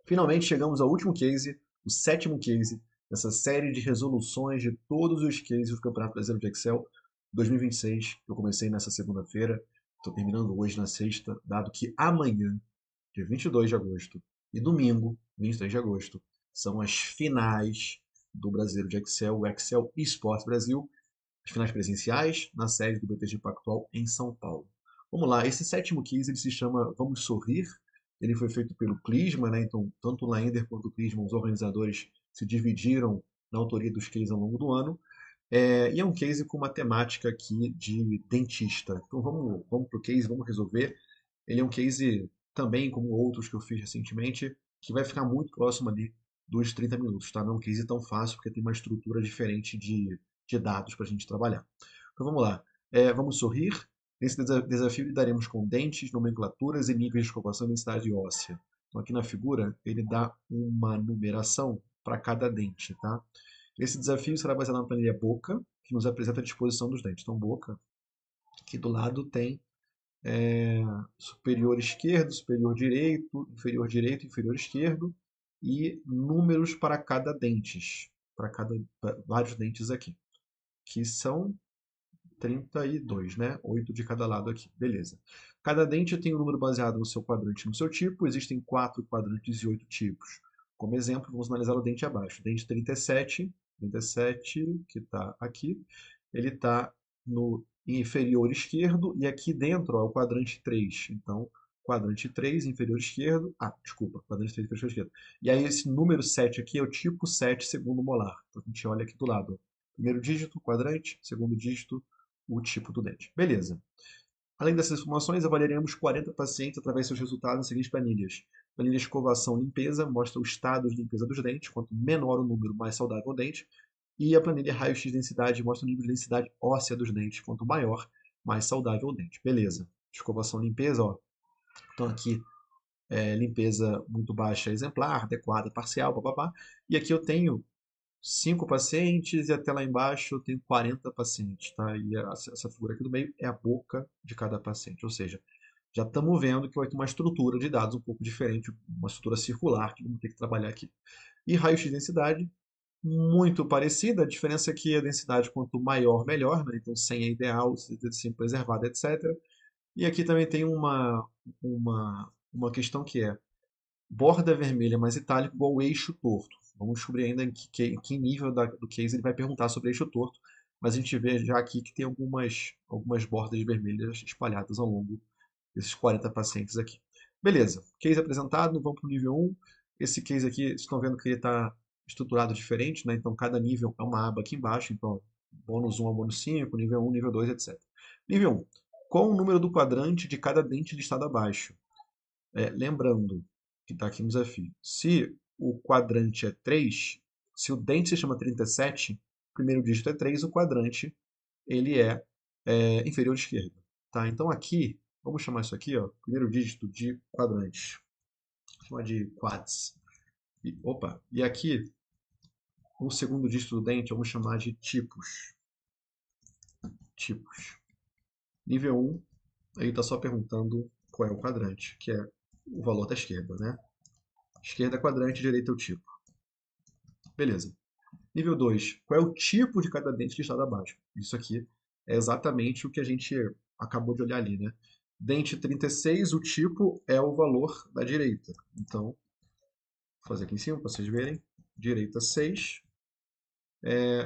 Finalmente chegamos ao último case, o sétimo case dessa série de resoluções de todos os cases do Campeonato Brasileiro de Excel 2026. Eu comecei nessa segunda-feira, estou terminando hoje na sexta, dado que amanhã, dia 22 de agosto, e domingo, 23 de agosto, são as finais do Brasileiro de Excel, o Excel Esports Brasil, as finais presenciais na sede do BTG Pactual em São Paulo. Vamos lá, esse sétimo case ele se chama Vamos Sorrir. Ele foi feito pelo Clisma, né? Então tanto o Laender quanto o Clisma, os organizadores, se dividiram na autoria dos cases ao longo do ano. E é um case com uma temática aqui de dentista. Então vamos para o case, vamos resolver. Ele é um case também, como outros que eu fiz recentemente, que vai ficar muito próximo ali dos 30 minutos, tá? Não é um case tão fácil, porque tem uma estrutura diferente de dados para a gente trabalhar. Então vamos lá. Vamos sorrir. Nesse desafio lidaremos com dentes, nomenclaturas e níveis de escovação e densidade óssea. Então aqui na figura ele dá uma numeração para cada dente, tá? Esse desafio será baseado na planilha Boca, que nos apresenta a disposição dos dentes. Então Boca, aqui do lado tem é, superior esquerdo, superior direito, inferior esquerdo e números para cada dentes, para vários dentes aqui, que são 32, né? 8 de cada lado aqui. Beleza. Cada dente tem um número baseado no seu quadrante e no seu tipo. Existem 4 quadrantes e 8 tipos. Como exemplo, vamos analisar o dente abaixo. Dente 37, que está aqui, ele está no inferior esquerdo e aqui dentro ó, é o quadrante 3. Então, quadrante 3, inferior esquerdo. Ah, desculpa, quadrante 3, inferior esquerdo. E aí esse número 7 aqui é o tipo 7 segundo molar. Então, a gente olha aqui do lado. Primeiro dígito, quadrante. Segundo dígito, o tipo do dente. Beleza. Além dessas informações, avaliaremos 40 pacientes através de seus resultados nas seguintes planilhas. Planilha escovação-limpeza mostra o estado de limpeza dos dentes, quanto menor o número, mais saudável o dente. E a planilha raio-x densidade mostra o nível de densidade óssea dos dentes, quanto maior, mais saudável o dente. Beleza. Escovação-limpeza, ó. Então aqui limpeza muito baixa exemplar, adequada parcial, papapá. E aqui eu tenho 5 pacientes e até lá embaixo eu tenho 40 pacientes, tá? E essa figura aqui do meio é a boca de cada paciente, ou seja, já estamos vendo que vai ter uma estrutura de dados um pouco diferente, uma estrutura circular que vamos ter que trabalhar aqui. E raio-x densidade, muito parecida, a diferença aqui é a densidade quanto maior, melhor, né? Então 100 é ideal, 75 preservado, etc. E aqui também tem uma questão que é borda vermelha mais itálico igual eixo torto. Vamos descobrir ainda em que nível do case ele vai perguntar sobre eixo torto, mas a gente vê já aqui que tem algumas bordas vermelhas espalhadas ao longo desses 40 pacientes aqui. Beleza, case apresentado, vamos para o nível 1. Esse case aqui, vocês estão vendo que ele está estruturado diferente, né? Então cada nível é uma aba aqui embaixo, então bônus 1 a bônus 5, nível 1, nível 2, etc. Nível 1. Qual o número do quadrante de cada dente listado abaixo? Lembrando que está aqui no desafio. Se o quadrante é 3, se o dente se chama 37, o primeiro dígito é 3, o quadrante ele é inferior esquerdo. Tá? Então aqui, vamos chamar isso aqui, ó, primeiro dígito de quadrante. Vou chamar de quads. E aqui, o segundo dígito do dente, vamos chamar de tipos. Tipos. Nível 1, aí está só perguntando qual é o quadrante, que é o valor da esquerda, né? Esquerda é quadrante, direita é o tipo. Beleza. Nível 2. Qual é o tipo de cada dente listado abaixo? Isso aqui é exatamente o que a gente acabou de olhar ali, né? Dente 36, o tipo é o valor da direita. Então, vou fazer aqui em cima para vocês verem. Direita 6.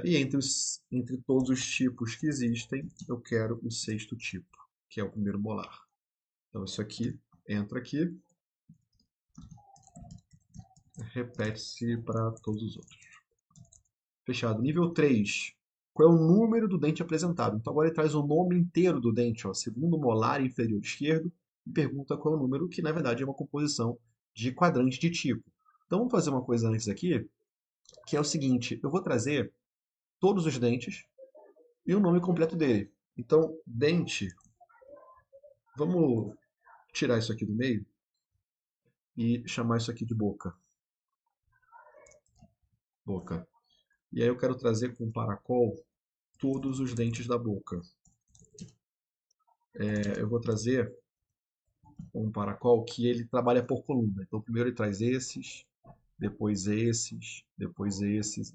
E entre todos os tipos que existem, eu quero o sexto tipo, que é o primeiro molar. Então, isso aqui entra aqui, repete-se para todos os outros. Fechado. Nível 3. Qual é o número do dente apresentado? Então agora ele traz o nome inteiro do dente, ó, segundo molar inferior esquerdo, e pergunta qual é o número, que na verdade é uma composição de quadrante de tipo. Então vamos fazer uma coisa antes aqui, que é o seguinte, eu vou trazer todos os dentes e o nome completo dele. Então, dente, vamos tirar isso aqui do meio e chamar isso aqui de boca. Boca. E aí eu quero trazer com o paracol todos os dentes da boca. Eu vou trazer um paracol que ele trabalha por coluna. Então, primeiro ele traz esses, depois esses,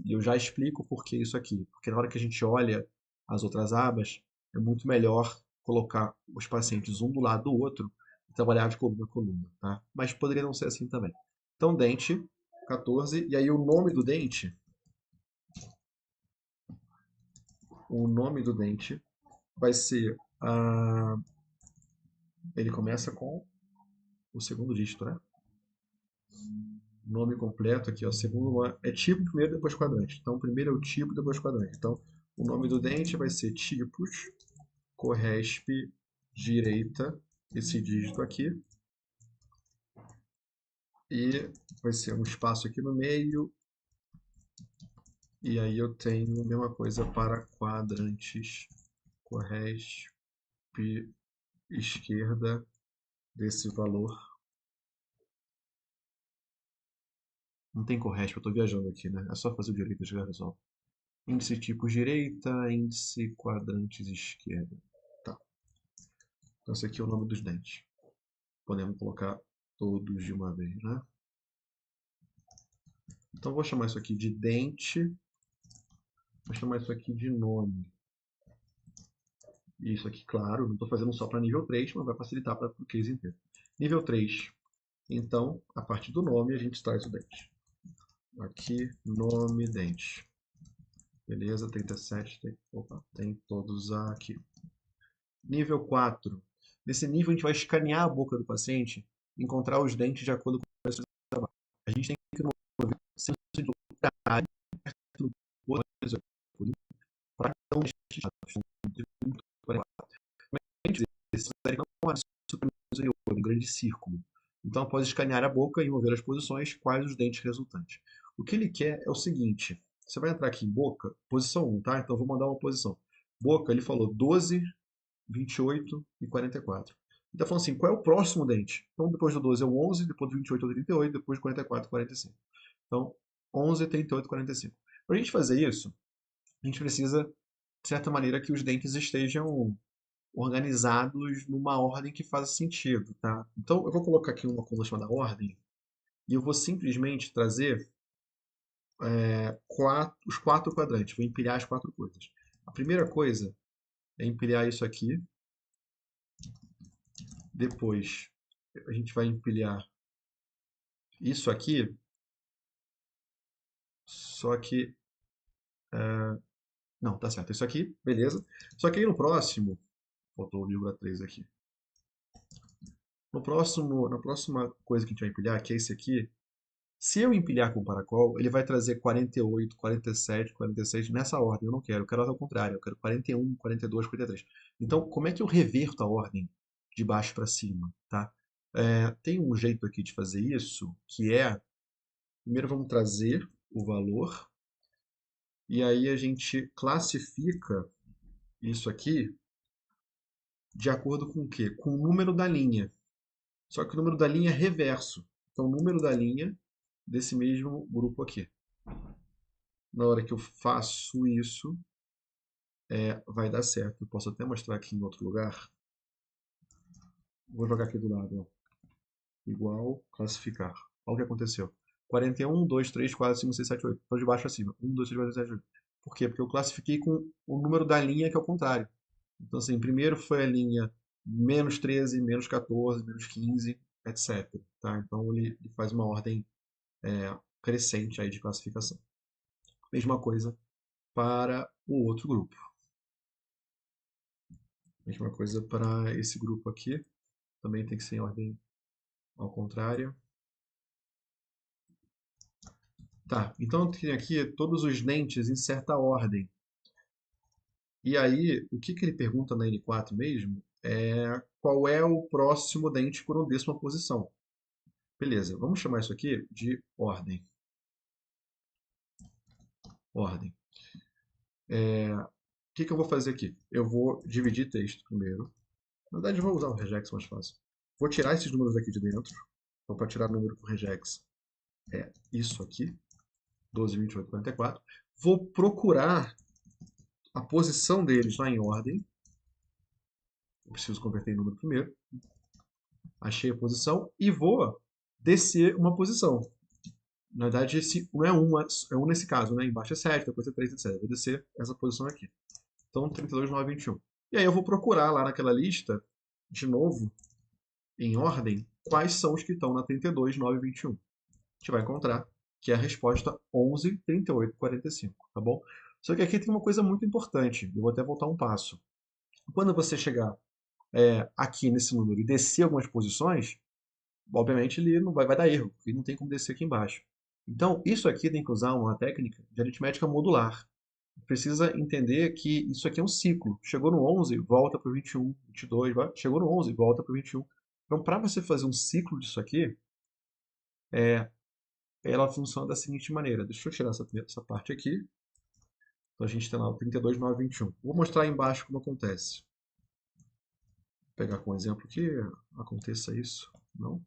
e eu já explico por que isso aqui. Porque na hora que a gente olha as outras abas, é muito melhor colocar os pacientes um do lado do outro e trabalhar de coluna a coluna, tá? Mas poderia não ser assim também. Então, dente 14, e aí o nome do dente vai ser, ele começa com o segundo dígito, né? Nome completo aqui, ó, segundo é tipo primeiro, depois quadrante. Então, primeiro é o tipo, depois quadrante. Então, o nome do dente vai ser tipos, corresp direita, esse dígito aqui, e vai ser um espaço aqui no meio, e aí eu tenho a mesma coisa para quadrantes, corresp esquerda desse valor. Não tem corresp, eu estou viajando aqui, né? É só fazer o direito e já resolve. Índice tipos direita, índice quadrantes esquerda. Tá. Então esse aqui é o nome dos dentes. Podemos colocar todos de uma vez, né? Então vou chamar isso aqui de dente. Vou chamar isso aqui de nome. Isso aqui, claro, não estou fazendo só para nível 3, mas vai facilitar para o case inteiro. Nível 3. Então, a partir do nome, a gente traz o dente. Aqui, nome, dente. Beleza, 37, tem todos aqui. Nível 4. Nesse nível, a gente vai escanear a boca do paciente, encontrar os dentes de acordo com o preço do trabalho. A gente tem que mover senso de área para cada um destes dados. Esse não é superior, um grande círculo. Então, após escanear a boca e mover as posições, quais os dentes resultantes. O que ele quer é o seguinte: você vai entrar aqui em boca, posição 1, tá? Então, vou mandar uma posição. Boca, ele falou 12, 28 e 44. Ele está falando assim, qual é o próximo dente? Então, depois do 12 é o 11, depois do 28 é o 38, depois do 44 é o 45. Então, 11, 38 e 45. Para a gente fazer isso, a gente precisa, de certa maneira, que os dentes estejam organizados numa ordem que faça sentido, tá? Então, eu vou colocar aqui uma coluna chamada ordem e eu vou simplesmente trazer os 4 quadrantes, vou empilhar as 4 coisas. A primeira coisa é empilhar isso aqui, depois a gente vai empilhar isso aqui, só que... não, tá certo, isso aqui, beleza. Só que aí no próximo, faltou o 0,3 aqui. Na próxima coisa que a gente vai empilhar, que é esse aqui, se eu empilhar com o Paracol, ele vai trazer 48, 47, 46 nessa ordem. Eu quero ao contrário, eu quero 41, 42, 43. Então, como é que eu reverto a ordem de baixo para cima, tá? Tem um jeito aqui de fazer isso, que é, primeiro vamos trazer o valor, e aí a gente classifica isso aqui de acordo com o quê? Com o número da linha. Só que o número da linha é reverso. Então, o número da linha desse mesmo grupo aqui. Na hora que eu faço isso, vai dar certo. Eu posso até mostrar aqui em outro lugar. Vou jogar aqui do lado. Ó. Igual, classificar. Olha o que aconteceu. 41, 2, 3, 4, 5, 6, 7, 8. Estou de baixo acima. 1, 2, 3, 4, 5, 6, 7, 8. Por quê? Porque eu classifiquei com o número da linha que é o contrário. Então, assim, primeiro foi a linha menos 13, menos 14, menos 15, etc. Tá? Então, ele faz uma ordem crescente aí de classificação. Mesma coisa para o outro grupo. Mesma coisa para esse grupo aqui. Também tem que ser em ordem ao contrário. Tá, então tem aqui todos os dentes em certa ordem. E aí, o que ele pergunta na N4 mesmo é qual é o próximo dente por 1/10 posição. Beleza, vamos chamar isso aqui de ordem. Ordem. O que eu vou fazer aqui? Eu vou dividir texto primeiro. Na verdade, eu vou usar o regex mais fácil. Vou tirar esses números aqui de dentro. Então, para tirar o número com regex, é isso aqui. 12, 28, 44. Vou procurar a posição deles lá em ordem. Eu preciso converter em número primeiro. Achei a posição e vou descer uma posição. Na verdade, esse não é 1, é 1 nesse caso, né? Embaixo é 7, depois é 3, etc. Vou descer essa posição aqui. Então, 32, 9, 21. E aí eu vou procurar lá naquela lista, de novo, em ordem, quais são os que estão na 32, 9, 21. A gente vai encontrar que é a resposta 11, 38, 45, tá bom? Só que aqui tem uma coisa muito importante, eu vou até voltar um passo. Quando você chegar aqui nesse número e descer algumas posições, obviamente ele não vai dar erro, porque não tem como descer aqui embaixo. Então, isso aqui tem que usar uma técnica de aritmética modular. Precisa entender que isso aqui é um ciclo. Chegou no 11, volta para o 21, 22, chegou no 11, volta para o 21. Então, para você fazer um ciclo disso aqui, ela funciona da seguinte maneira. Deixa eu tirar essa parte aqui. Então, a gente tem lá o 32, 9, 21. Vou mostrar aí embaixo como acontece. Vou pegar com um exemplo que aconteça isso. Não?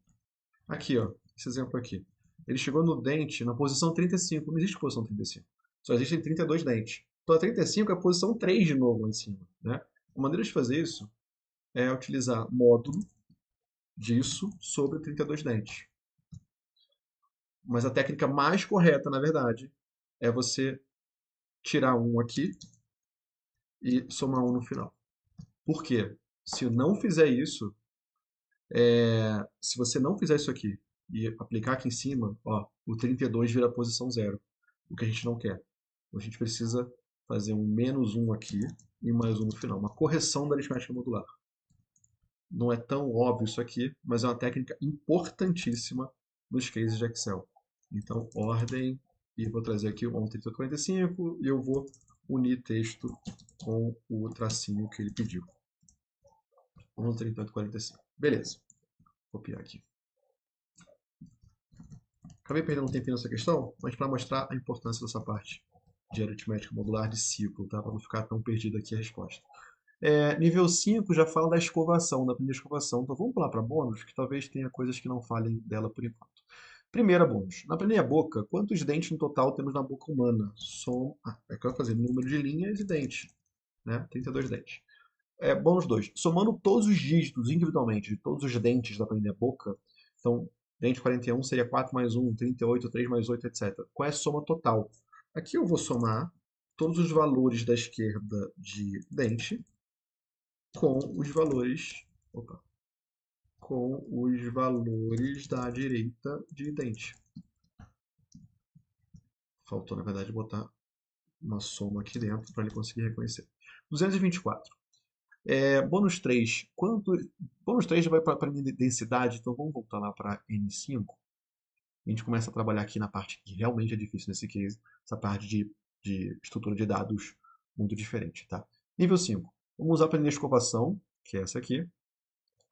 Aqui, ó, esse exemplo aqui. Ele chegou no dente na posição 35. Não existe posição 35. Só existem 32 dentes. Então a 35 é a posição 3 de novo lá em cima. Né? A maneira de fazer isso é utilizar módulo disso sobre 32 dentes. Mas a técnica mais correta, na verdade, é você tirar um aqui e somar um no final. Por quê? Se eu não fizer isso, se você não fizer isso aqui e aplicar aqui em cima, ó, o 32 vira a posição 0, o que a gente não quer. Então, a gente precisa fazer um menos 1 aqui e mais um no final, uma correção da aritmética modular. Não é tão óbvio isso aqui, mas é uma técnica importantíssima nos cases de Excel. Então, ordem, e vou trazer aqui o 113845 e eu vou unir texto com o tracinho que ele pediu. 113845. Beleza. Vou copiar aqui. Acabei perdendo um tempinho nessa questão, mas para mostrar a importância dessa parte de aritmética modular de ciclo, tá? Para não ficar tão perdido aqui a resposta. Nível 5 já fala da escovação, da primeira escovação. Então vamos pular para bônus, que talvez tenha coisas que não falem dela por enquanto. Primeira bônus. Na planilha boca, quantos dentes no total temos na boca humana? É que eu vou fazer número de linhas e dentes. Né? 32 dentes. Bônus 2. Somando todos os dígitos individualmente de todos os dentes da planilha boca, então, dente 41 seria 4 mais 1, 38, 3 mais 8, etc. Qual é a soma total? Aqui eu vou somar todos os valores da esquerda de dente com os valores, com os valores da direita de dente. Faltou, na verdade, botar uma soma aqui dentro para ele conseguir reconhecer. 224. Bônus 3. Bônus 3 já vai para a densidade, então vamos voltar lá para N5. A gente começa a trabalhar aqui na parte que realmente é difícil nesse case, essa parte de estrutura de dados muito diferente. Tá? Nível 5. Vamos usar a planilha de escovação, que é essa aqui,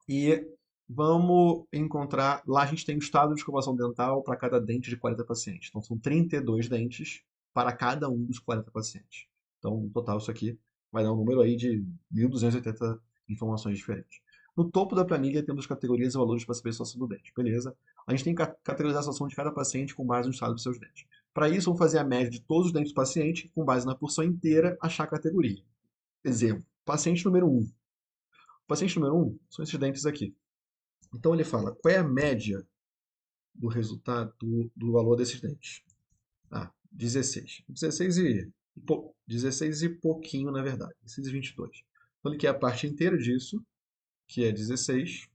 e vamos encontrar, lá a gente tem o estado de escovação dental para cada dente de 40 pacientes. Então são 32 dentes para cada um dos 40 pacientes. Então, no total, isso aqui vai dar um número aí de 1.280 informações diferentes. No topo da planilha temos categorias e valores para saber a situação do dente, beleza? A gente tem que categorizar a situação de cada paciente com base no estado dos seus dentes. Para isso, vamos fazer a média de todos os dentes do paciente, com base na porção inteira, achar a categoria. Exemplo, paciente número 1. O paciente número 1 são esses dentes aqui. Então ele fala, qual é a média do resultado do valor desses dentes? 16. 16 e pouquinho, na verdade. 16 e 22. Então ele quer a parte inteira disso, que é 16.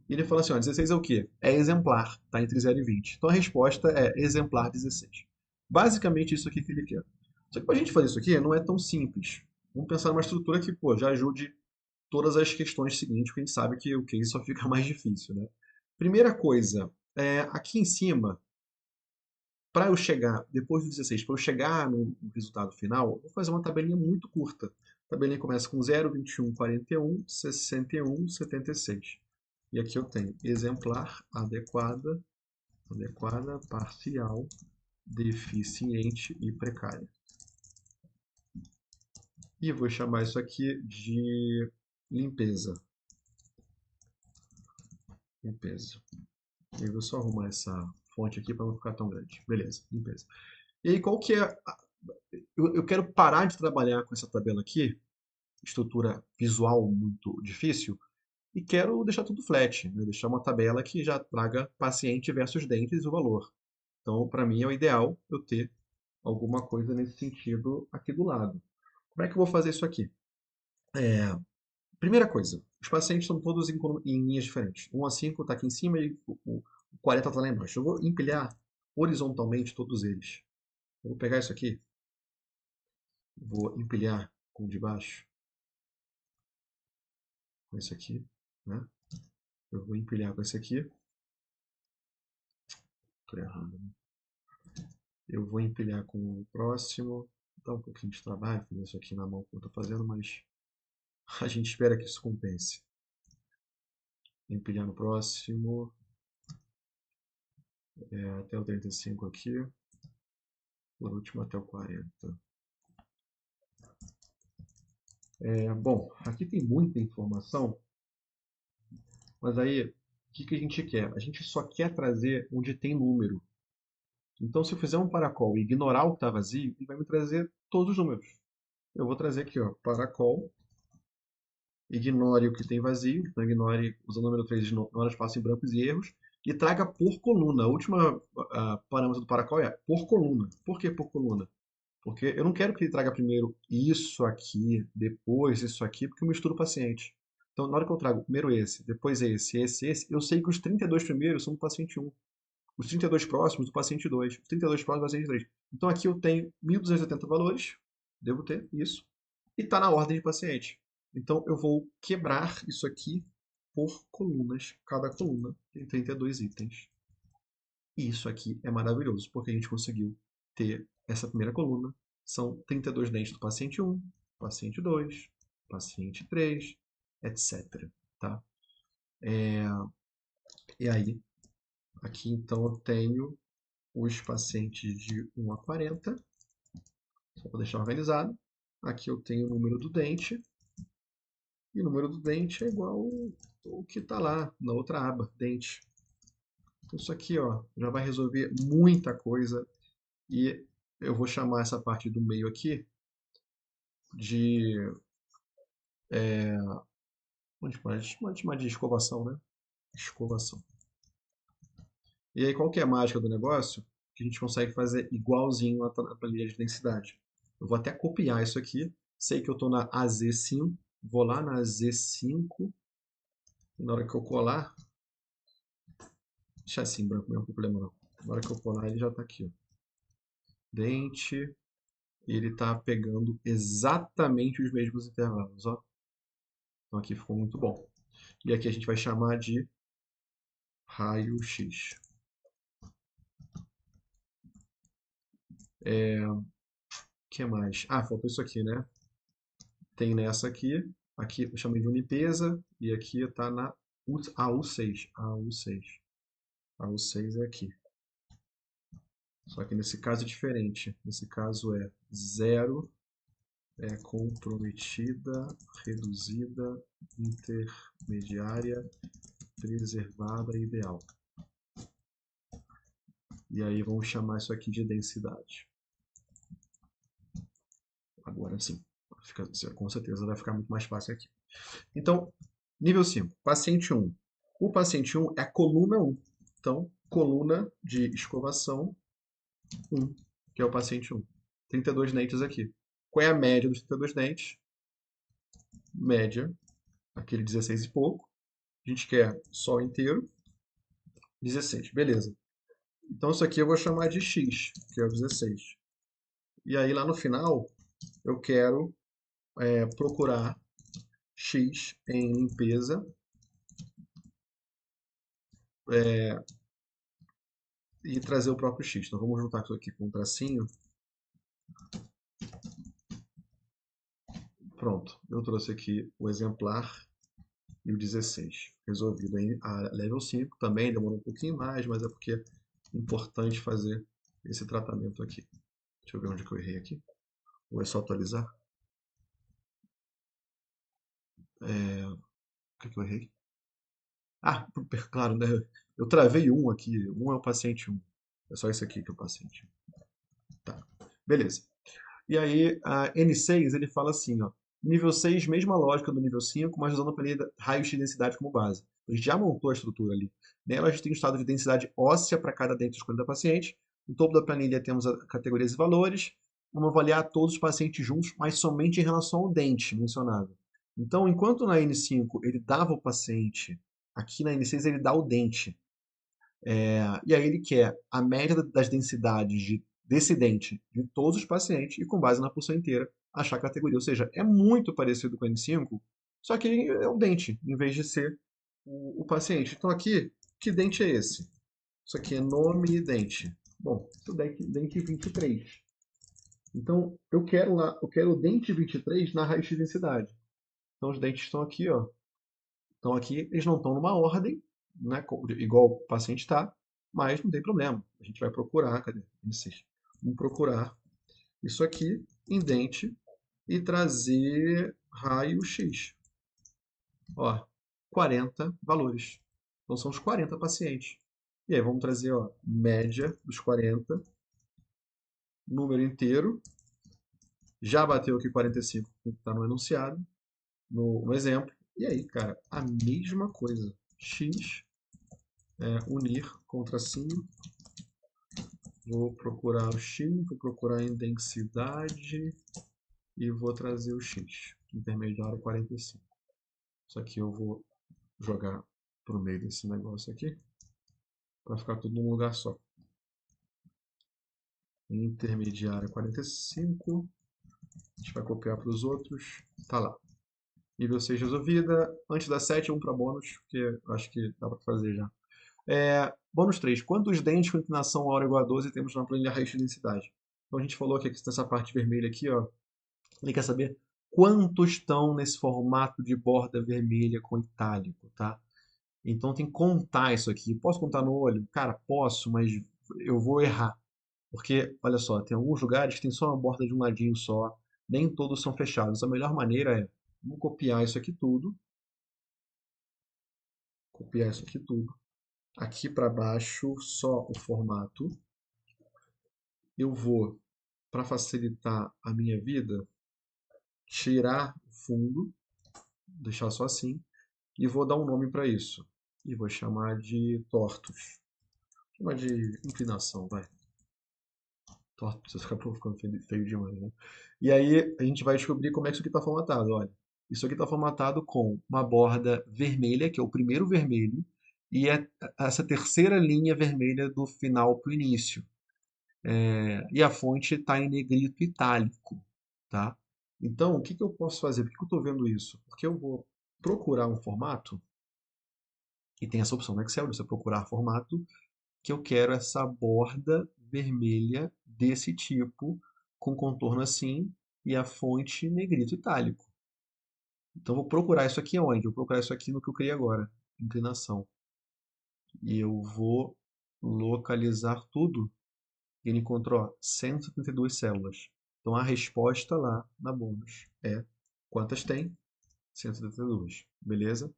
E ele fala assim, ó, 16 é o quê? É exemplar, tá entre 0 e 20. Então a resposta é exemplar 16. Basicamente isso aqui que ele quer. Só que para a gente fazer isso aqui não é tão simples. Vamos pensar numa estrutura que já ajude todas as questões seguintes, porque a gente sabe que o case só fica mais difícil, né? Primeira coisa, aqui em cima, para eu chegar, depois do 16, para eu chegar no resultado final, eu vou fazer uma tabelinha muito curta. A tabelinha começa com 0, 21, 41, 61, 76. E aqui eu tenho exemplar, adequada, parcial, deficiente e precária. E vou chamar isso aqui de limpeza. Limpeza. E eu vou só arrumar essa fonte aqui para não ficar tão grande. Beleza, limpeza. E aí, qual que é... Eu quero parar de trabalhar com essa tabela aqui, estrutura visual muito difícil, e quero deixar tudo flat, né? Deixar uma tabela que já traga paciente versus dentes e o valor. Então, para mim, é o ideal eu ter alguma coisa nesse sentido aqui do lado. Como é que eu vou fazer isso aqui? Primeira coisa, os pacientes estão todos em linhas diferentes. 1 a 5 está aqui em cima e o 40 está lá embaixo. Eu vou empilhar horizontalmente todos eles. Eu vou pegar isso aqui, vou empilhar com o de baixo, com esse aqui, né? Eu vou empilhar com esse aqui. Estou errado, né? Eu vou empilhar com o próximo. Dá um pouquinho de trabalho fazer isso aqui na mão que eu estou fazendo, mas a gente espera que isso compense. Empilhar no próximo. Até o 35 aqui. Por último, até o 40. Bom, aqui tem muita informação, mas aí o que a gente quer? A gente só quer trazer onde tem número. Então, se eu fizer um paracol e ignorar o que está vazio, ele vai me trazer todos os números. Eu vou trazer aqui, ó, paracol, ignore o que tem vazio, então ignore, usando o número 3, ignora espaço em brancos e erros, e traga por coluna. A última parâmetro do paracol é por coluna. Por que por coluna? Porque eu não quero que ele traga primeiro isso aqui, depois isso aqui, porque eu misturo o paciente. Então, na hora que eu trago primeiro esse, depois esse, eu sei que os 32 primeiros são do paciente 1. Os 32 próximos do paciente 2. Os 32 próximos do paciente 3. Então, aqui eu tenho 1.280 valores, devo ter isso, e está na ordem de paciente. Então, eu vou quebrar isso aqui por colunas. Cada coluna tem 32 itens. E isso aqui é maravilhoso, porque a gente conseguiu ter essa primeira coluna. São 32 dentes do paciente 1, paciente 2, paciente 3, etc. Tá? E aí, aqui então eu tenho os pacientes de 1 a 40, só para deixar organizado. Aqui eu tenho o número do dente, e o número do dente é igual ao que está lá na outra aba, dente. Então isso aqui ó, já vai resolver muita coisa. E eu vou chamar essa parte do meio aqui de. Vamos chamar de escovação, né? Escovação. E aí, qual que é a mágica do negócio? Que a gente consegue fazer igualzinho a planilha de densidade. Eu vou até copiar isso aqui. Sei que eu estou na AZ5. Vou lá na Z5. E na hora que eu colar. Deixa assim branco, não é um problema não. Na hora que eu colar, ele já está aqui. Ó. Dente. E ele está pegando exatamente os mesmos intervalos. Ó. Então aqui ficou muito bom. E aqui a gente vai chamar de raio-x. O que mais? Ah, faltou isso aqui, né? Tem nessa aqui. Aqui eu chamei de limpeza. E aqui está na AU6. AU6. AU6 é aqui. Só que nesse caso é diferente. Nesse caso é 0, comprometida, reduzida, intermediária, preservada e ideal. E aí vamos chamar isso aqui de densidade. Agora sim, com certeza vai ficar muito mais fácil aqui. Então, nível 5, paciente 1. O paciente 1 é a coluna 1. Então, coluna de escovação 1, que é o paciente 1. 32 dentes aqui. Qual é a média dos 32 dentes? Média, aquele 16 e pouco. A gente quer só o inteiro. 16, beleza. Então, isso aqui eu vou chamar de x, que é o 16. E aí, lá no final, eu quero procurar x em limpeza e trazer o próprio x. Então vamos juntar isso aqui com um tracinho. Pronto, eu trouxe aqui o exemplar e o 16. Resolvido em level 5. Também demorou um pouquinho mais, mas é porque é importante fazer esse tratamento aqui. Deixa eu ver onde que eu errei aqui. Ou é só atualizar? O que eu errei? Ah, claro, né? Eu travei um aqui. Um é o paciente 1. É só esse aqui que é o paciente. Tá, beleza. E aí, a N6, ele fala assim, ó, nível 6, mesma lógica do nível 5, mas usando a planilha raio-x de densidade como base. A gente já montou a estrutura ali. Nela, a gente tem um estado de densidade óssea para cada dente escolhido da paciente, No topo da planilha temos as categorias e valores. Vamos avaliar todos os pacientes juntos, mas somente em relação ao dente mencionado. Então, enquanto na N5 ele dava o paciente, aqui na N6 ele dá o dente. E aí ele quer a média das densidades desse dente de todos os pacientes e, com base na pulsão inteira, achar a categoria. Ou seja, é muito parecido com o N5, só que é o dente, em vez de ser o paciente. Então aqui, que dente é esse? Isso aqui é nome e dente. Bom, o dente 23. Então, eu quero o dente 23 na raiz de densidade. Então, os dentes estão aqui, ó. Estão aqui, eles não estão numa ordem, né, igual o paciente está, mas não tem problema. A gente vai procurar, cadê? Vamos procurar isso aqui em dente e trazer raio-x. Ó, 40 valores. Então, são os 40 pacientes. E aí, vamos trazer, ó, média dos 40, número inteiro. Já bateu aqui 45, que está no enunciado, no exemplo. E aí, cara, a mesma coisa. X, unir com tracinho. Vou procurar o X, vou procurar em densidade e vou trazer o X. Intermediário 45. Isso aqui eu vou jogar para o meio desse negócio aqui, para ficar tudo num lugar só. Intermediário 45. A gente vai copiar para os outros. Tá lá. Nível 6 resolvida. Antes da 7, 1 para bônus, porque acho que dá para fazer já. Bônus 3. Quantos dentes com inclinação hora igual a 12 temos na planilha raiz de densidade? Então a gente falou que nessa parte vermelha aqui, ó, ele quer saber quantos estão nesse formato de borda vermelha com itálico, tá? Então tem que contar isso aqui. Posso contar no olho? Cara, posso, mas eu vou errar. Porque, olha só, tem alguns lugares que tem só uma borda de um ladinho só, nem todos são fechados. A melhor maneira é, vamos copiar isso aqui tudo, copiar isso aqui tudo. Aqui para baixo, só o formato. Eu vou, para facilitar a minha vida, tirar o fundo, deixar só assim, e vou dar um nome para isso. E vou chamar de tortos. Vou chamar de inclinação, vai. Tortos, acabou ficando feio demais, né? E aí a gente vai descobrir como é que isso aqui está formatado. Olha, isso aqui está formatado com uma borda vermelha, que é o primeiro vermelho, e essa terceira linha vermelha do final para o início. E a fonte está em negrito itálico, tá? Então, o que que eu posso fazer? Por que eu estou vendo isso? Porque eu vou procurar um formato, e tem essa opção no Excel, de você procurar formato, que eu quero essa borda vermelha desse tipo, com contorno assim, e a fonte negrito itálico. Então, eu vou procurar isso aqui onde? Eu vou procurar isso aqui no que eu criei agora, inclinação. E eu vou localizar tudo. E ele encontrou, ó, 172 células. Então, a resposta lá na bônus é quantas tem? 172, beleza?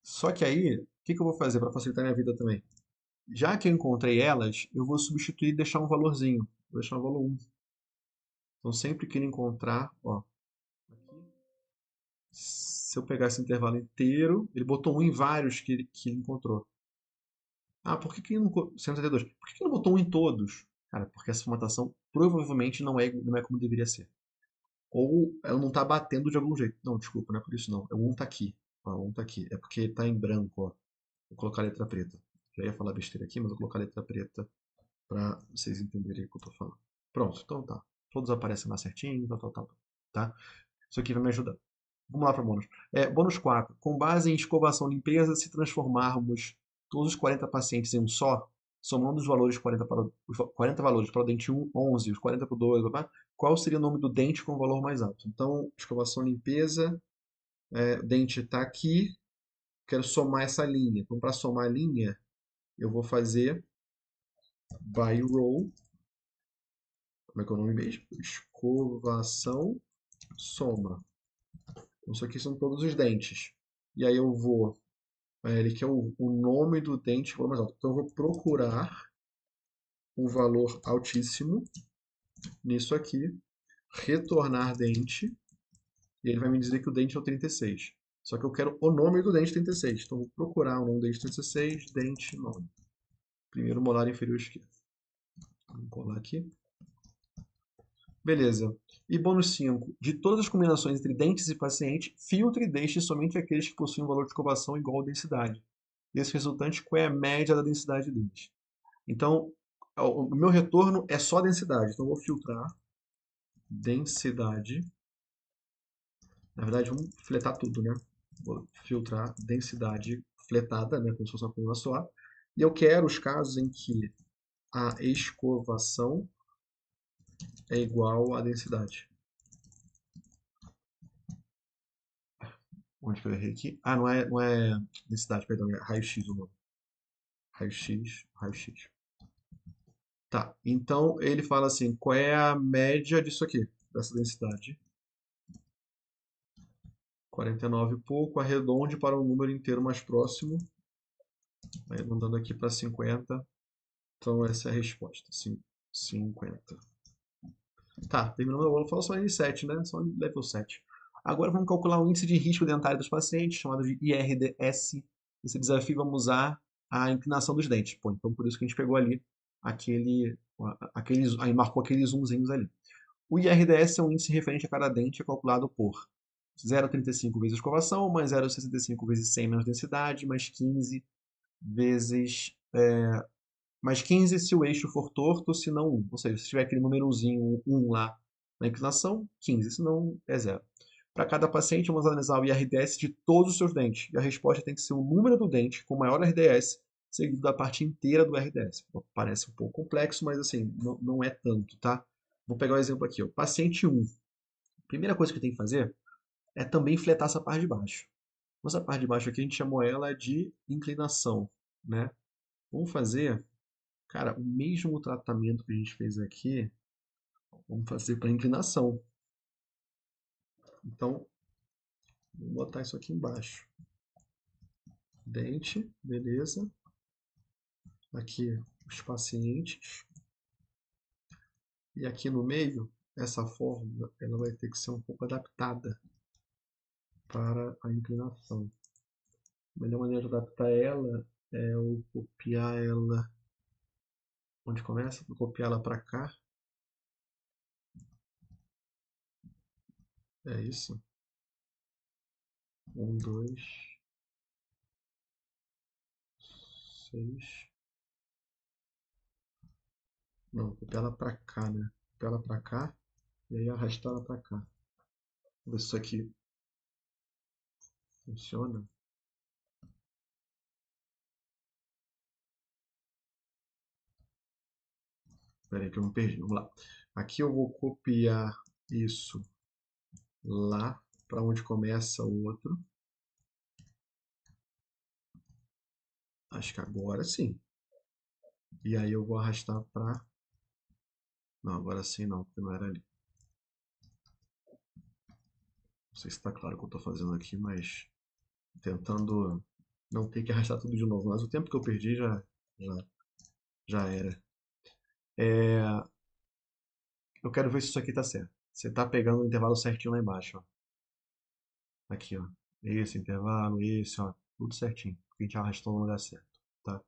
Só que aí, o que que eu vou fazer para facilitar a minha vida também? Já que eu encontrei elas, eu vou substituir e deixar um valorzinho. Vou deixar o valor 1. Então, sempre que ele encontrar, ó, aqui, se eu pegar esse intervalo inteiro, ele botou 1 em vários que ele encontrou. Ah, por que que ele não, 172? Por que que ele não botou 1 em todos? Cara, porque essa formatação provavelmente não é como deveria ser. Ou ela não está batendo de algum jeito. Não, desculpa, não é por isso não. O 1 está aqui. Ó, o 1 está aqui. É porque está em branco, ó. Vou colocar a letra preta. Já ia falar besteira aqui, mas vou colocar a letra preta para vocês entenderem o que eu estou falando. Pronto, então tá. Todos aparecem lá certinho, tal, tá? Isso aqui vai me ajudar. Vamos lá para bônus. Bônus 4. Com base em escovação e limpeza, se transformarmos todos os 40 pacientes em um só, somando os valores 40 os 40 valores para o dente 1, 11, os 40 para o 2, qual seria o nome do dente com o valor mais alto? Então, escovação e limpeza, o dente está aqui, quero somar essa linha. Então, para somar a linha, eu vou fazer by row, como é que é o nome mesmo? Escovação, soma. Então, isso aqui são todos os dentes. E aí eu vou, ele quer o nome do dente que for mais alto. Então eu vou procurar o valor altíssimo nisso aqui, retornar dente, e ele vai me dizer que o dente é o 36. Só que eu quero o nome do dente 36. Então eu vou procurar o nome do dente 36, dente nome. Primeiro molar inferior esquerdo. Vamos colar aqui. Beleza. E bônus 5. De todas as combinações entre dentes e paciente, filtre e deixe somente aqueles que possuem um valor de escovação igual à densidade. Desse resultante, qual é a média da densidade deles? Então, o meu retorno é só densidade. Então, eu vou filtrar densidade. Na verdade, vamos fletar tudo, né? Vou filtrar densidade fletada, né? Como se fosse uma coluna só. E eu quero os casos em que a escovação é igual à densidade. Onde que eu errei aqui? Ah, não é densidade, perdão, é raio-x o nome. Raio-x, raio-x. Tá, então ele fala assim, qual é a média disso aqui, dessa densidade? 49 e pouco, arredonde para um número inteiro mais próximo, arredondando aqui para 50, então essa é a resposta, sim, 50. Tá, terminando a aula, fala só N7, né? Só level 7. Agora vamos calcular o índice de risco dentário dos pacientes, chamado de IRDS. Nesse desafio vamos usar a inclinação dos dentes. Pô, então por isso que a gente pegou ali aí marcou aqueles zoomzinhos ali. O IRDS é um índice referente a cada dente calculado por 0,35 vezes escovação, mais 0,65 vezes 100 menos densidade, mais 15 vezes mais 15 se o eixo for torto, se não 1. Ou seja, se tiver aquele númerozinho 1 lá na inclinação, 15, se não é 0. Para cada paciente, vamos analisar o IRDS de todos os seus dentes. E a resposta tem que ser o número do dente com maior RDS, seguido da parte inteira do RDS. Parece um pouco complexo, mas assim, não é tanto, tá? Vou pegar o um exemplo aqui. Ó. Paciente 1. A primeira coisa que tem que fazer é também fletar essa parte de baixo. Essa parte de baixo aqui a gente chamou ela de inclinação, né? Vamos fazer, cara, o mesmo tratamento que a gente fez aqui, vamos fazer para inclinação. Então, vou botar isso aqui embaixo. Dente, beleza. Aqui os pacientes. E aqui no meio, essa fórmula ela vai ter que ser um pouco adaptada para a inclinação. A melhor maneira de adaptar ela é eu copiar ela. Onde começa? Vou copiar ela para cá. É isso. 1, 2, 6. Não, copiar ela para cá, né? Copiar ela para cá e aí arrastar ela para cá. Vamos ver se isso aqui funciona. Espera aí que eu me perdi. Vamos lá. Aqui eu vou copiar isso lá para onde começa o outro. Acho que agora sim. E aí eu vou arrastar para... Não, agora sim não, porque não era ali. Não sei se está claro o que eu estou fazendo aqui, mas tentando não ter que arrastar tudo de novo. Mas o tempo que eu perdi já, já era. Eu quero ver se isso aqui está certo. Você está pegando o intervalo certinho lá embaixo, ó. Aqui, ó. Esse intervalo, esse, ó. Tudo certinho. A gente arrastou no lugar certo, tá?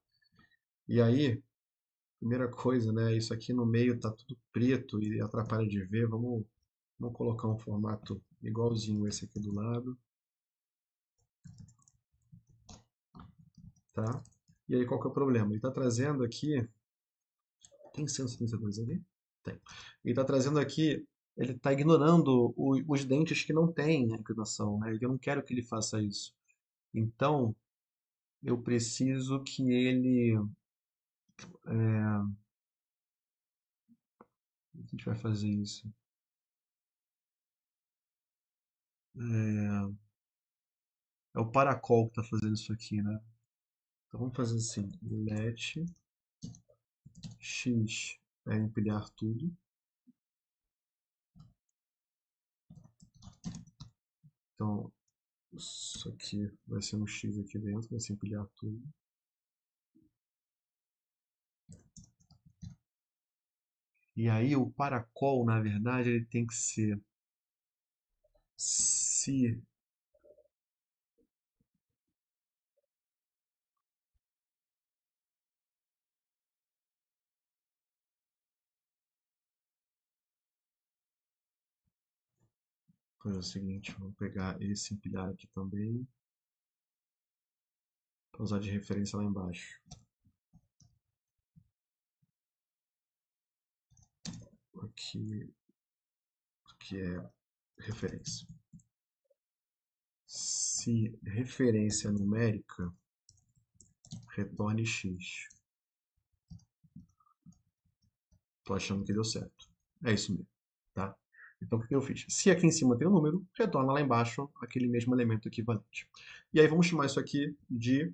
E aí, primeira coisa, né? Isso aqui no meio tá tudo preto e atrapalha de ver. Vamos colocar um formato igualzinho esse aqui do lado, tá? E aí, qual que é o problema? Ele está trazendo aqui... Tem 132 aqui? Tem. Ele está trazendo aqui... Ele está ignorando os dentes que não têm a inclinação, né? Eu não quero que ele faça isso. Então, eu preciso que ele... Como a gente vai fazer isso? É o Paracol que está fazendo isso aqui, né? Então vamos fazer assim, let x é empilhar tudo. Então isso aqui vai ser um x aqui dentro, vai ser empilhar tudo. E aí o Paracol, na verdade, ele tem que ser se Fazer o seguinte, vamos pegar esse empilhar aqui também, para usar de referência lá embaixo. Aqui é referência. Se referência numérica, retorne x. Tô achando que deu certo. É isso mesmo, tá? Então, o que eu fiz? Se aqui em cima tem um número, retorna lá embaixo aquele mesmo elemento equivalente. E aí vamos chamar isso aqui de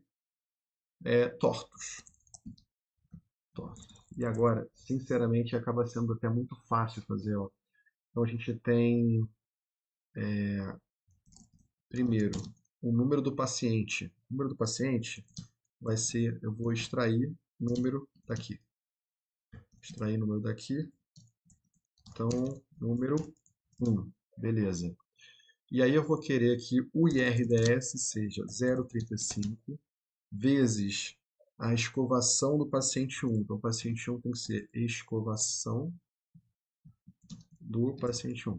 tortos. E agora, sinceramente, acaba sendo até muito fácil fazer. Ó. Então, a gente tem, primeiro, o número do paciente. O número do paciente vai ser, eu vou extrair número daqui. Extrair número daqui. Então, número 1. Beleza. E aí eu vou querer que o IRDS seja 0,35 vezes a escovação do paciente 1. Então, o paciente 1 tem que ser escovação do paciente 1.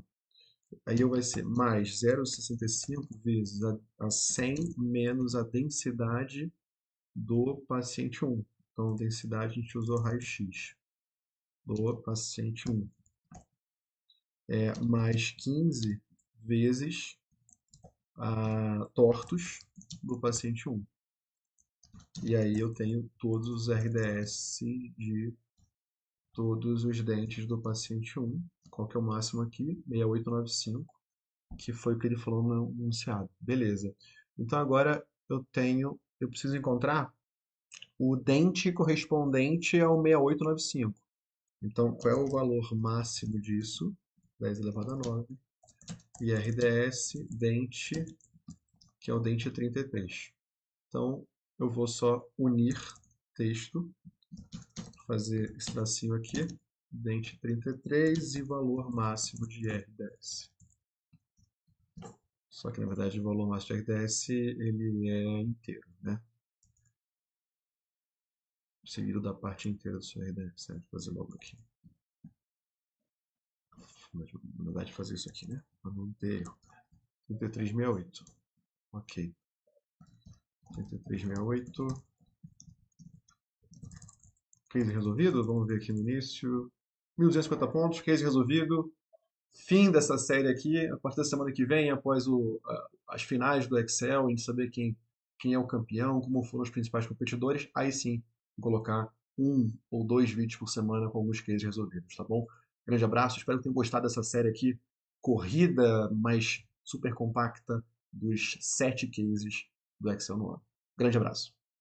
Aí vai ser mais 0,65 vezes a 100 menos a densidade do paciente 1. Então, densidade a gente usou raio-x do paciente 1. Mais 15 vezes tortos do paciente 1. E aí eu tenho todos os RDS de todos os dentes do paciente 1. Qual que é o máximo aqui? 6895, que foi o que ele falou no enunciado. Beleza. Então agora eu preciso encontrar o dente correspondente ao 6895. Então, qual é o valor máximo disso? 10 elevado a 9. E RDS, dente, que é o dente 33. Então, eu vou só unir texto, fazer esse tracinho aqui, dente 33 e valor máximo de RDS. Só que, na verdade, o valor máximo de RDS ele é inteiro, né? Seguido da parte inteira do seu RDS. Certo? Vou fazer logo aqui. Na verdade, fazer isso aqui, né? Para não ter erro. 3368. Ok. 3368. Case resolvido? Vamos ver aqui no início. 1.250 pontos, case resolvido. Fim dessa série aqui. A partir da semana que vem, após as finais do Excel, a gente saber quem é o campeão, como foram os principais competidores, aí sim, vou colocar 1 ou 2 vídeos por semana com alguns cases resolvidos, tá bom? Grande abraço, espero que tenham gostado dessa série aqui, corrida, mas super compacta, dos 7 cases do Excel no ano. Grande abraço.